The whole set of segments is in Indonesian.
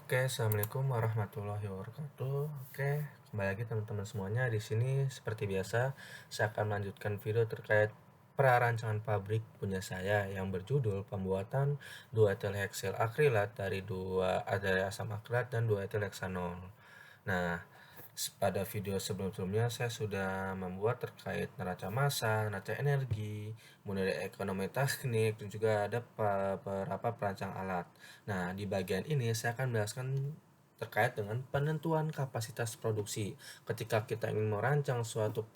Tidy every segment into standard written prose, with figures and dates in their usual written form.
Oke, assalamualaikum warahmatullahi wabarakatuh. Oke, kembali lagi teman-teman semuanya. Di sini seperti biasa, saya akan melanjutkan video terkait prarancangan pabrik punya saya yang berjudul pembuatan 2 etil heksil akrilat dari asam akrilat dan 2 etil heksanol. Nah, pada video sebelum-sebelumnya saya sudah membuat terkait neraca massa, neraca energi, mulai ekonomi teknik, dan juga ada beberapa perancang alat. Nah, di bagian ini saya akan menjelaskan terkait dengan penentuan kapasitas produksi. Ketika kita ingin merancang suatu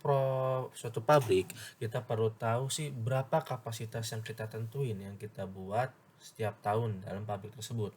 pabrik, kita perlu tahu sih berapa kapasitas yang kita tentuin, yang kita buat setiap tahun dalam pabrik tersebut.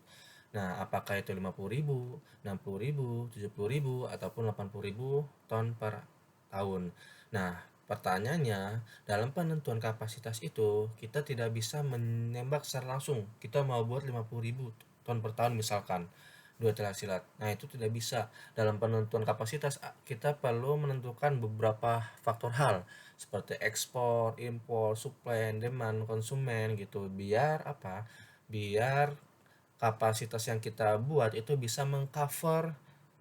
Nah, apakah itu 50.000, 60.000, 70.000, ataupun 80.000 ton per tahun. Nah, pertanyaannya, dalam penentuan kapasitas itu, kita tidak bisa menembak secara langsung. Kita mau buat 50.000 ton per tahun misalkan, dua silat. Nah, itu tidak bisa. Dalam penentuan kapasitas, kita perlu menentukan beberapa faktor hal, seperti ekspor, impor, supply, demand, konsumen gitu. Biar apa? Biar kapasitas yang kita buat itu bisa mengcover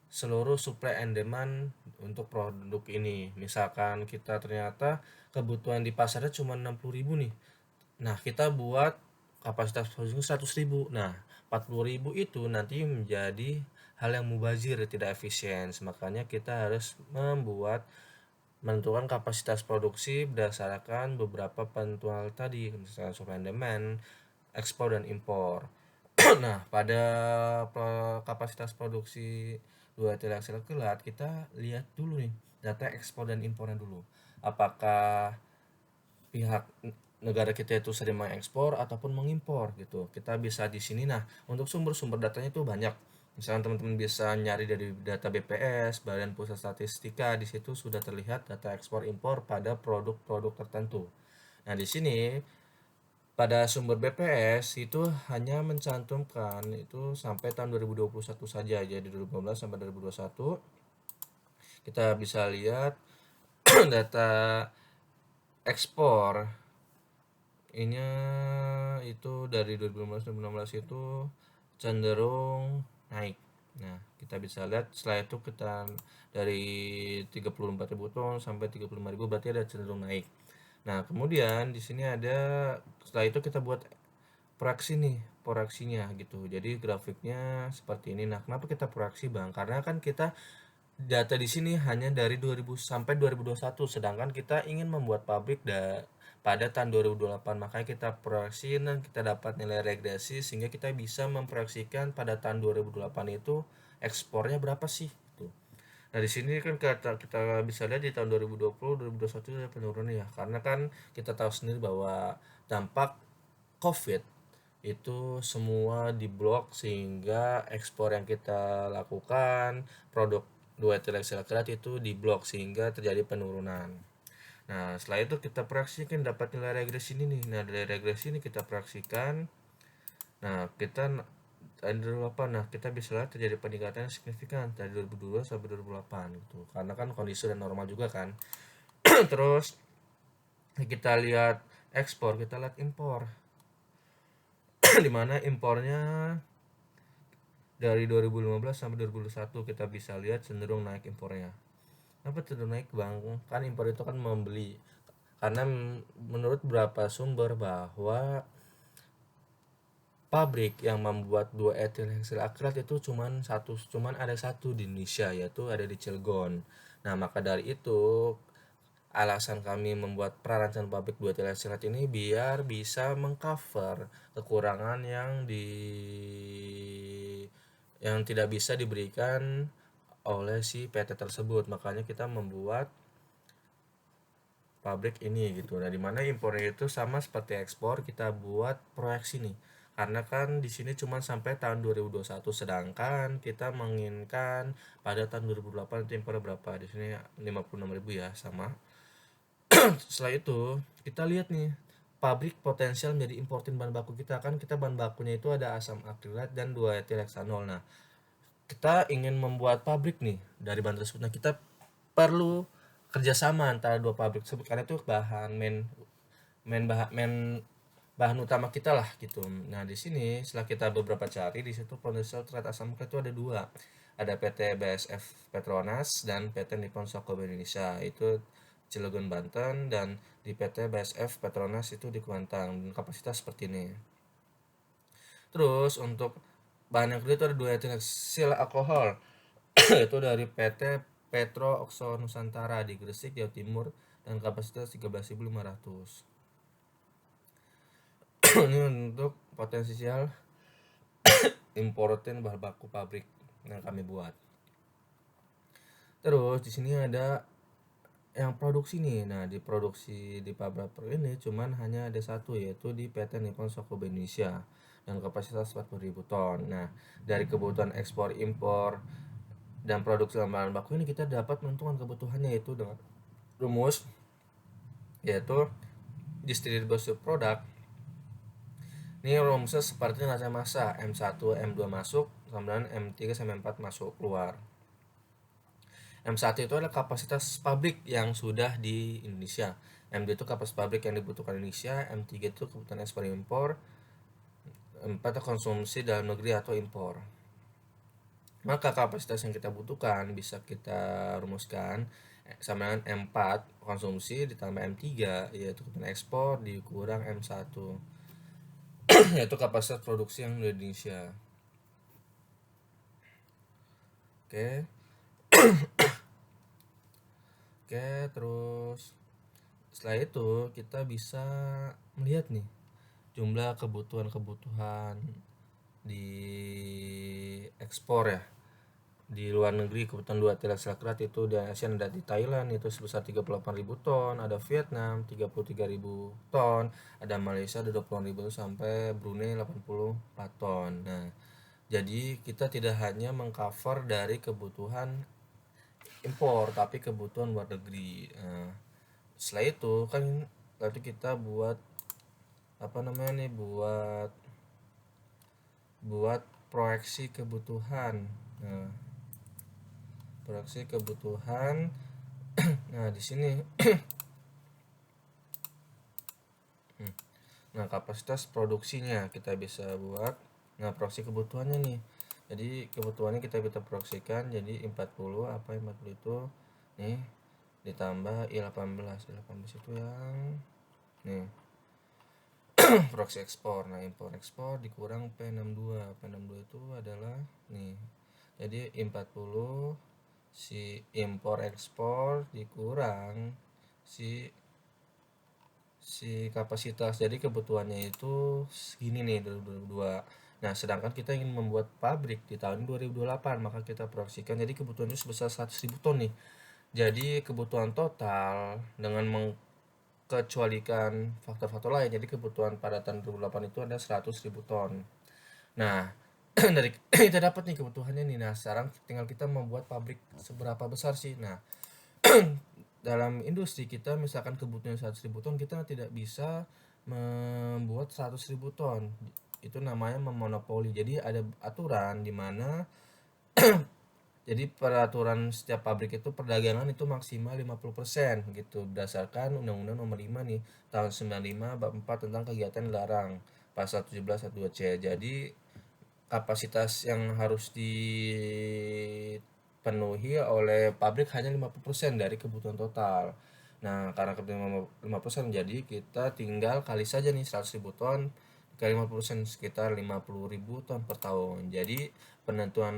seluruh supply and demand untuk produk ini. Misalkan kita ternyata kebutuhan di pasarnya cuma 60.000 nih. Nah, kita buat kapasitas produksi 100.000. Nah, 40.000 itu nanti menjadi hal yang mubazir, tidak efisien. Makanya kita harus menentukan kapasitas produksi berdasarkan beberapa penentuan tadi, misalnya supply and demand, ekspor dan impor. Nah, pada kapasitas produksi 2 etil akrilat, kita lihat dulu nih data ekspor dan impornya dulu. Apakah pihak negara kita itu sering mengekspor ataupun mengimpor gitu. Kita bisa di sini. Nah, untuk sumber-sumber datanya itu banyak. Misalnya teman-teman bisa nyari dari data BPS, Badan Pusat Statistika, di situ sudah terlihat data ekspor impor pada produk-produk tertentu. Nah, di sini pada sumber BPS itu hanya mencantumkan itu sampai tahun 2021 saja, jadi 2015 sampai 2021 kita bisa lihat data ekspor ini itu dari 2015-2016 itu cenderung naik. Nah, kita bisa lihat setelah itu kita dari 34.000 ton sampai 35.000, berarti ada cenderung naik. Nah, kemudian di sini ada, setelah itu kita buat proyeksinya gitu. Jadi grafiknya seperti ini. Nah, kenapa kita proyeksi, Bang? Karena kan kita data di sini hanya dari 2000 sampai 2021, sedangkan kita ingin membuat pabrik pada tahun 2028. Makanya kita proyeksi dan kita dapat nilai regresi sehingga kita bisa memproyeksikan pada tahun 2028 itu ekspornya berapa sih gitu. Nah, di sini kan kita bisa lihat di tahun 2020, 2021 ada penurunan ya. Karena kan kita tahu sendiri bahwa dampak COVID itu semua diblok sehingga ekspor yang kita lakukan produk 2 etil akrilat itu diblok sehingga terjadi penurunan. Nah, setelah itu kita proyeksikan dapat nilai regresi ini nih. Nah, dari regresi ini kita proyeksikan. Nah, kita bisa lihat terjadi peningkatan yang signifikan dari 2002 sampai 2008 gitu. Karena kan kondisi sudah normal juga kan. Terus kita lihat ekspor, kita lihat impor. Di mana impornya dari 2015 sampai 2021 kita bisa lihat cenderung naik impornya. Kenapa cenderung naik, Bang? Kan impor itu kan membeli. Karena menurut beberapa sumber bahwa pabrik yang membuat 2 etil heksil akrilat itu cuman ada satu di Indonesia, yaitu ada di Cilegon. Nah, maka dari itu alasan kami membuat prarancangan pabrik 2 etil heksil akrilat ini biar bisa mengcover kekurangan yang tidak bisa diberikan oleh si PT tersebut. Makanya kita membuat pabrik ini gitu. Nah, dimana impornya itu sama seperti ekspor, kita buat proyeksi nih. Karena kan di sini cuma sampai tahun 2021, sedangkan kita menginginkan pada tahun 2008 itu impornya berapa? Di sini 56.000 ya, sama. Setelah itu kita lihat nih pabrik potensial menjadi importin bahan baku kita. Kan kita bahan bakunya itu ada asam akrilat dan 2 etil heksanol. Nah, kita ingin membuat pabrik nih dari bahan tersebut. Nah, kita perlu kerjasama antara dua pabrik tersebut karena itu bahan main main bahan main bahan utama kita lah gitu. Nah, di sini setelah kita beberapa cari, di situ potensial trade asam muka itu ada dua. Ada PT BASF Petronas dan PT Nippon Shoko Indonesia. Itu Cilegon Banten, dan di PT BASF Petronas itu di Kuantan. Dan kapasitas seperti ini. Terus untuk bahan yang kedua itu ada 2 etil alkohol itu dari PT Petro Oxo Nusantara di Gresik, Jawa Timur, dan kapasitas 13.500. Ini untuk potensial importin bahan baku pabrik yang kami buat. Terus di sini ada yang produksi nih. Nah, di produksi di pabrik ini cuman hanya ada satu, yaitu di PT Nippon Shoko Indonesia dan kapasitas 40.000 ton. Nah, dari kebutuhan ekspor impor dan produksi bahan baku ini kita dapat menentukan kebutuhannya, yaitu dengan rumus yaitu distribusi produk. Ini rumusnya seperti neraca massa, M1 M2 masuk, kemudian M3 sampai M4 masuk keluar. M1 itu adalah kapasitas pabrik yang sudah di Indonesia, M2 itu kapasitas pabrik yang dibutuhkan Indonesia, M3 itu kebutuhan ekspor impor, M4 itu konsumsi dalam negeri atau impor. Maka kapasitas yang kita butuhkan bisa kita rumuskan sama dengan M4 konsumsi ditambah M3 yaitu kebutuhan ekspor dikurang M1 yaitu kapasitas produksi yang di Indonesia. Oke. Oke, terus setelah itu kita bisa melihat nih jumlah kebutuhan di ekspor ya. Di luar negeri kebutuhan 2 etil alkrat itu di ASEAN ada di Thailand itu sebesar 38.000 ton, ada Vietnam 33.000 ton, ada Malaysia ada 20.000 sampai Brunei 84 ton. Nah, jadi kita tidak hanya mengcover dari kebutuhan impor tapi kebutuhan luar negeri. Nah, setelah itu kan nanti kita buat apa namanya nih, buat proyeksi kebutuhan. Nah, proyeksi kebutuhan. Nah, di sini nah kapasitas produksinya kita bisa buat. Nah, proyeksi kebutuhannya nih. Jadi kebutuhannya kita bisa proyeksikan jadi 40 apa 40 itu nih ditambah I18. I18 itu yang nih proyeksi ekspor. Nah, impor ekspor dikurang P62. P62 itu adalah nih. Jadi I40 si impor ekspor dikurang si kapasitas. Jadi kebutuhannya itu segini nih 2022. Nah, sedangkan kita ingin membuat pabrik di tahun 2028, maka kita proyeksikan jadi kebutuhan itu sebesar 100.000 ton nih. Jadi kebutuhan total dengan mengkecualikan faktor-faktor lain, jadi kebutuhan pada tahun 2008 itu ada 100.000 ton. Nah, dari kita dapat nih kebutuhannya nih. Nah, sekarang tinggal kita membuat pabrik seberapa besar sih. Nah, dalam industri kita misalkan kebutuhan 100.000 ton, kita tidak bisa membuat 100.000 ton. Itu namanya memonopoli. Jadi ada aturan di mana jadi peraturan setiap pabrik itu perdagangan itu maksimal 50% gitu berdasarkan Undang-Undang Nomor 5 nih tahun 95 bab 4 tentang kegiatan dilarang pasal 17 ayat 2C. Jadi kapasitas yang harus dipenuhi oleh pabrik hanya 50% dari kebutuhan total. Nah, karena kebutuhan 50%, jadi kita tinggal kali saja nih 100.000 ton kali 50% sekitar 50.000 ton per tahun. Jadi penentuan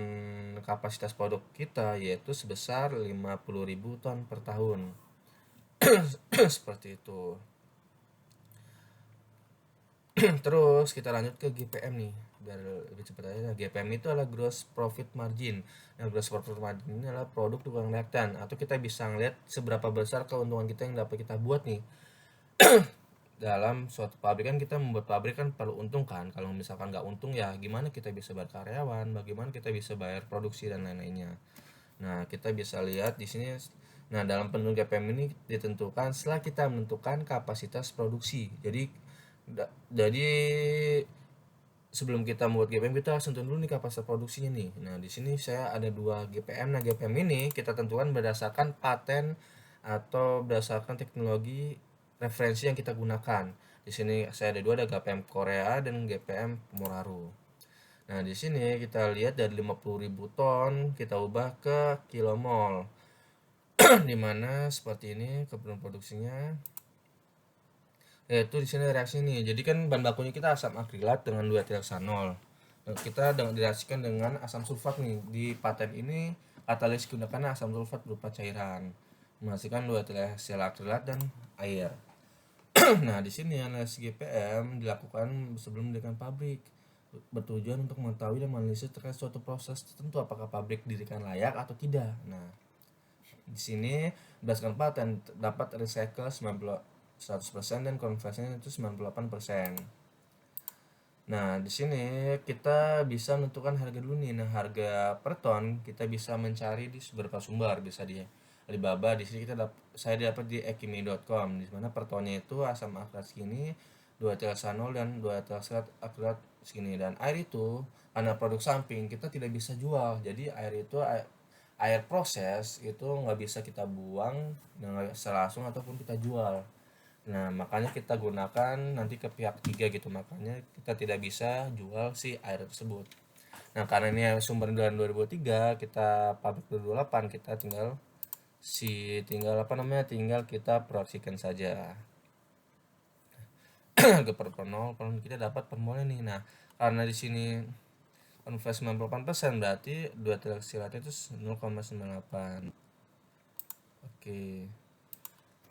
kapasitas produk kita yaitu sebesar 50.000 ton per tahun. Seperti itu. Terus kita lanjut ke GPM nih biar lebih cepat aja. GPM itu adalah gross profit margin. Nah, gross profit margin ini adalah produk tukang reaktan, atau kita bisa ngeliat seberapa besar keuntungan kita yang dapat kita buat nih dalam suatu pabrik. Kan kita membuat pabrik kan perlu untung kan. Kalau misalkan nggak untung ya gimana kita bisa bayar karyawan, bagaimana kita bisa bayar produksi dan lain-lainnya. Nah, kita bisa lihat di sini. Nah, dalam penentuan GPM ini ditentukan setelah kita menentukan kapasitas produksi. Jadi sebelum kita membuat GPM kita harus tentuin dulu nih kapasitas produksinya nih. Nah, di sini saya ada 2 GPM. Nah, GPM ini kita tentukan berdasarkan paten atau berdasarkan teknologi referensi yang kita gunakan. Di sini saya ada dua, ada GPM Korea dan GPM Moraru. Nah, di sini kita lihat dari 50.000 ton kita ubah ke kilomol. Di mana seperti ini kebutuhan produksinya, yaitu di sini reaksi ini. Jadi kan bahan bakunya kita asam akrilat dengan 2-etilheksanol. Kita direaksikan dengan asam sulfat nih. Di paten ini katalis gunakan asam sulfat berupa cairan, menghasilkan 2-etilheksanol dan air. Nah, di sini analisis GPM dilakukan sebelum mendirikan pabrik, bertujuan untuk mengetahui dan menganalisis terkait suatu proses tertentu apakah pabrik didirikan layak atau tidak. Nah, di sini berdasarkan paten dapat recycle 100% dan konversinya itu 98%. Nah, di sini kita bisa menentukan harga dulu nih. Nah, harga per ton kita bisa mencari di beberapa sumber, bisa di Alibaba. Di sini saya dapat di ekimi.com, di mana per tonnya itu asam akrilat segini, 2-etilheksanol dan 2-etilheksanat segini. Dan air itu karena produk samping kita tidak bisa jual. Jadi air proses itu nggak bisa kita buang dengan langsung ataupun kita jual. Nah, makanya kita gunakan nanti ke pihak ketiga gitu, makanya kita tidak bisa jual si air tersebut. Nah, karena ini sumber dari 2003, kita pabrik 2008, kita tinggal kita produksikan saja. Ke per nol, kalau kita dapat per molnya nih. Nah, karena di sini konversi 98%, berarti 2-etilheksanat itu 0,98. Oke.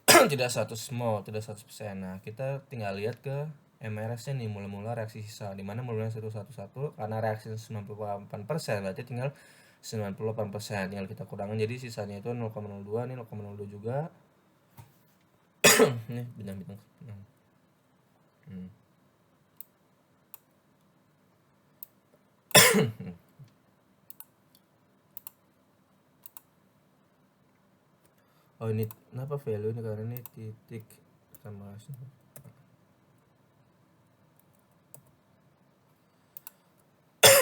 Tidak 100 mol, tidak 100%. Nah, kita tinggal lihat ke MRS-nya nih, mula-mula reaksi sisa, dimana mulanya 111 karena reaksi 98%, berarti tinggal 98%, tinggal kita kurangin, jadi sisanya itu 0,02, nih 0,02 juga. Nih bintang-bintang. Oh, ini kenapa value ini, karena ini titik sama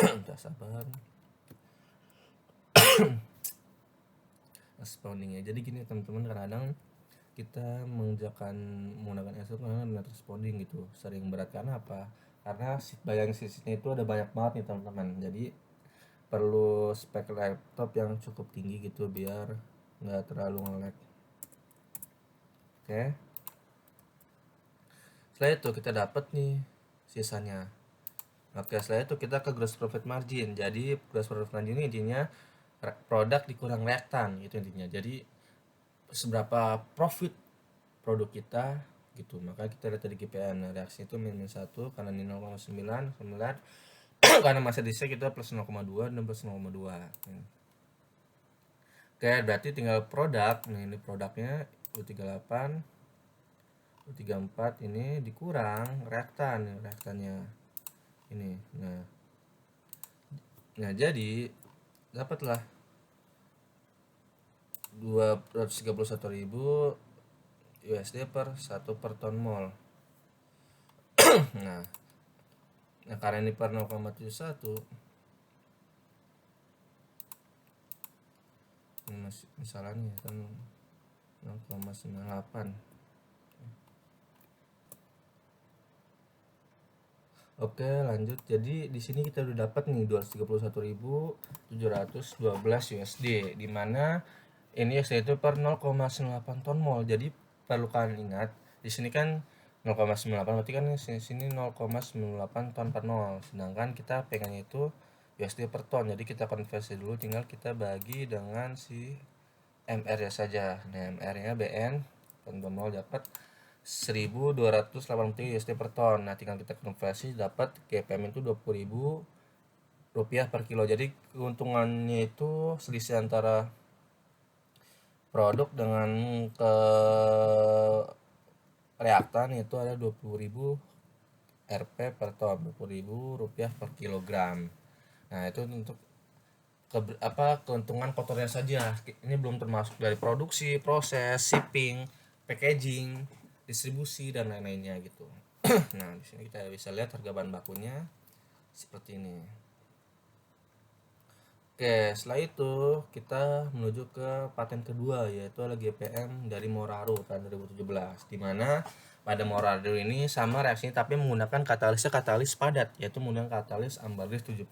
udah sabar respondingnya. Jadi gini teman-teman, kadang kita menggunakan Excel karena not responding gitu, sering berat. Karena apa? Karena bayang sisinya itu ada banyak banget nih teman-teman, jadi perlu spek laptop yang cukup tinggi gitu biar nggak terlalu nge-lag. Oke, setelah itu kita dapat nih sisanya. Oke, setelah itu kita ke gross profit margin. Jadi gross profit margin ini intinya produk dikurang reaktan gitu intinya. Jadi seberapa profit produk kita gitu. Maka kita lihat dari GPM. Nah, reaksi itu minus 1 karena ini 0,9 karena masa disnya kita plus 0,2 dan plus 0,2. Oke, berarti tinggal produk. Nah, ini produknya U38 U34 ini dikurang reaktannya ini. Nah, jadi dapatlah 231.000 USD per 1 per ton mol. nah karena ini per 0,71, ini misalnya nih kan 0,98. Oke, lanjut. Jadi di sini kita udah dapat nih 231.712 USD, di mana ini USD itu per 0,98 ton mol. Jadi perlu kalian ingat, di sini kan 0,98, berarti kan di sini 0,98 ton per mol. Sedangkan kita pengennya itu USD per ton. Jadi kita konversi dulu, tinggal kita bagi dengan si MR-nya saja. Nah, MR-nya BN ton per mol dapat 1.283 USD per ton. Nah, tinggal kita konversi, dapat GPM itu 20.000 rupiah per kilo. Jadi keuntungannya itu selisih antara produk dengan ke reaktan itu ada 20.000 Rp per ton, 20.000 rupiah per kilogram. Nah, itu untuk keuntungan kotornya saja. Ini belum termasuk dari produksi, proses, shipping, packaging, distribusi dan lain-lainnya gitu. Nah, di sini kita bisa lihat harga bahan bakunya seperti ini. Oke, setelah itu kita menuju ke paten kedua, yaitu adalah GPM dari Moraru tahun 2017, di mana pada Morado ini sama reaksinya tapi menggunakan katalis padat, yaitu menggunakan katalis ambergris 70.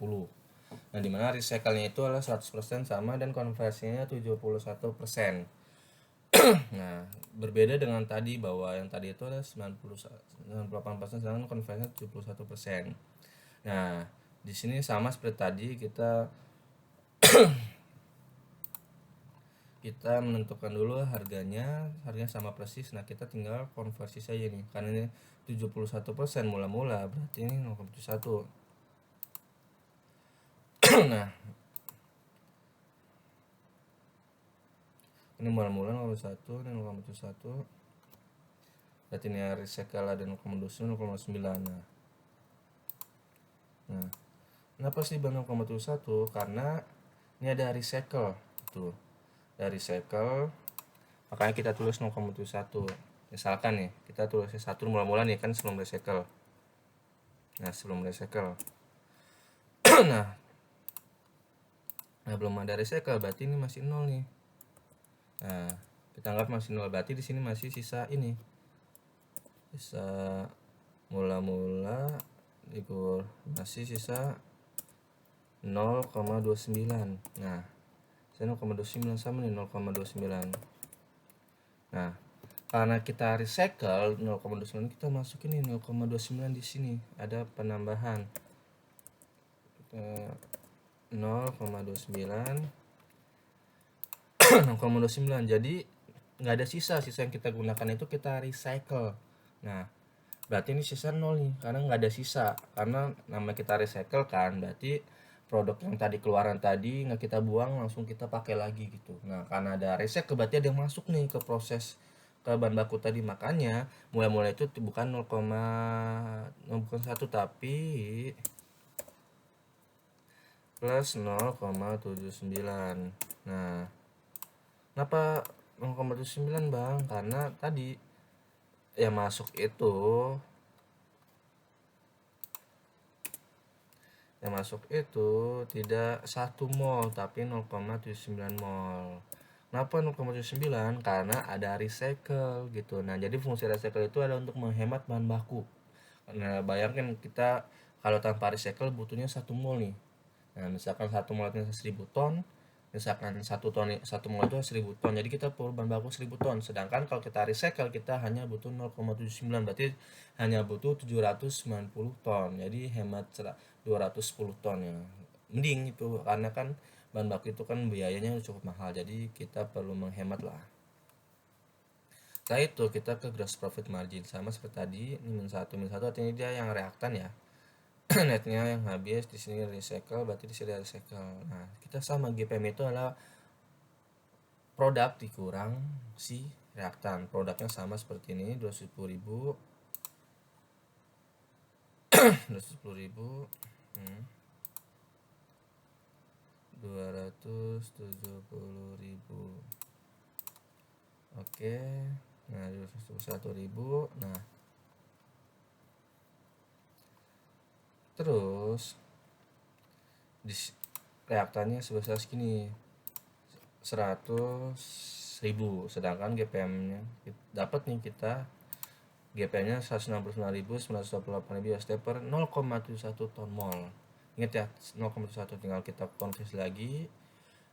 Nah, dimana recycle-nya itu adalah 100% sama dan konversinya 71%. Nah, berbeda dengan tadi bahwa yang tadi itu adalah 98%, sedangkan konversinya 71%. Nah, di sini sama seperti tadi, kita menentukan dulu harganya sama persis. Nah, kita tinggal konversi saja nih, karena ini 71% mula-mula, berarti ini 0,71. Nah, ini mula-mula 0,1, ini 0,71, berarti ini recycle ada 0,29, 0,9. Nah, kenapa sih 0,71? Karena ini ada recycle tuh, dari recycle, makanya kita tulis 0,71. Misalkan nih, kita tulisnya 1 mula-mula nih kan sebelum recycle. Nah, sebelum recycle. nah, belum ada recycle, berarti ini masih 0 nih. Nah, kita anggap masih 0, berarti di sini masih sisa ini. Sisa mula-mula masih sisa 0,29. Nah, saya 0,29 sama nih 0,29. Nah, karena kita recycle 0,29, kita masukin nih 0,29 di sini. Ada penambahan 0,29 0,29. Jadi nggak ada sisa yang kita gunakan itu kita recycle. Nah, berarti ini sisa 0 nih, karena nggak ada sisa. Karena nama kita recycle kan, berarti produk yang tadi keluaran tadi nggak kita buang, langsung kita pakai lagi gitu. Nah, karena ada recycle berarti ada yang masuk nih ke proses ke bahan baku tadi, makanya mulai-mulai itu bukan 0,1 tapi plus 0,79. Nah, kenapa 0,79 Bang? Karena tadi yang masuk itu tidak 1 mol tapi 0,79 mol. Kenapa 0,79? Karena ada recycle gitu. Nah, jadi fungsi recycle itu adalah untuk menghemat bahan baku. Nah, bayangkan kita kalau tanpa recycle butuhnya 1 mol nih. Nah, misalkan 1 mol itu 1000 ton, misalkan 1 mol itu 1000 ton. Jadi kita perlu bahan baku 1000 ton. Sedangkan kalau kita recycle kita hanya butuh 0,79, berarti hanya butuh 790 ton. Jadi hemat 210 ton ya. Mending itu, karena kan bahan baku itu kan biayanya cukup mahal. Jadi kita perlu menghemat lah. Setelah itu kita ke gross profit margin, sama seperti tadi, ini -1 artinya dia yang reaktan ya. Netnya yang habis, di sini recycle, berarti di sini recycle. Nah, kita sama GPM itu adalah produk dikurang si reaktan. Produknya sama seperti ini, 210.000 210.000 270.000. Oke. Nah, 271.000. Nah, terus di reaktannya sebesar segini, 100.000, sedangkan GPM-nya dapat nih kita GPM-nya 169.928 USD per 0,71 ton mol. Ingat ya, 0,71, tinggal kita konversi lagi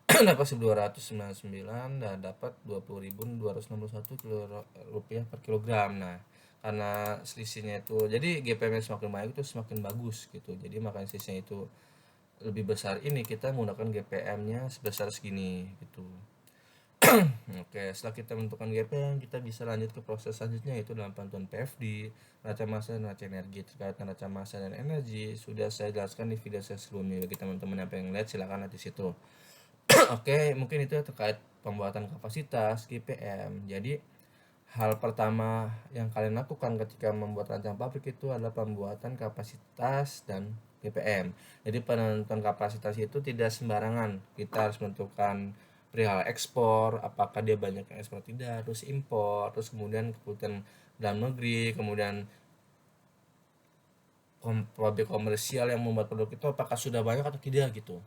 dapat 1.299 dan dapat 20.261 rupiah per kilogram. Nah, karena selisihnya itu, jadi GPM semakin banyak itu semakin bagus gitu. Jadi makanya selisihnya itu lebih besar, ini kita menggunakan GPM-nya sebesar segini gitu. Oke, setelah kita menentukan GPM, kita bisa lanjut ke proses selanjutnya, yaitu dalam penentuan PFD, neraca massa dan neraca energi. Terkait neraca massa dan energi sudah saya jelaskan di video saya sebelumnya. Bagi teman-teman yang pengen lihat, silakan lihat di situ. Oke, mungkin itu terkait pembuatan kapasitas GPM. Jadi hal pertama yang kalian lakukan ketika membuat rancangan pabrik itu adalah pembuatan kapasitas dan GPM. Jadi penentuan kapasitas itu tidak sembarangan. Kita harus menentukan perihal ekspor, apakah dia banyak yang ekspor tidak, terus impor, terus kemudian kebutuhan dalam negeri, kemudian pabrik komersial yang membuat produk itu apakah sudah banyak atau tidak gitu.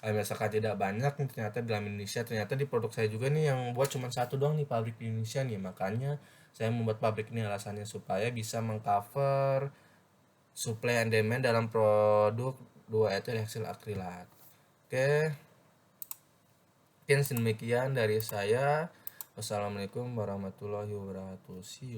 Misalkan tidak banyak nih ternyata di dalam Indonesia, ternyata di produk saya juga nih yang buat cuma satu doang nih pabrik di Indonesia nih. Makanya saya membuat pabrik ini alasannya supaya bisa mengcover supply and demand dalam produk 2 etil heksil akrilat. Oke, mungkin demikian dari saya. Wassalamualaikum warahmatullahi wabarakatuh. See you.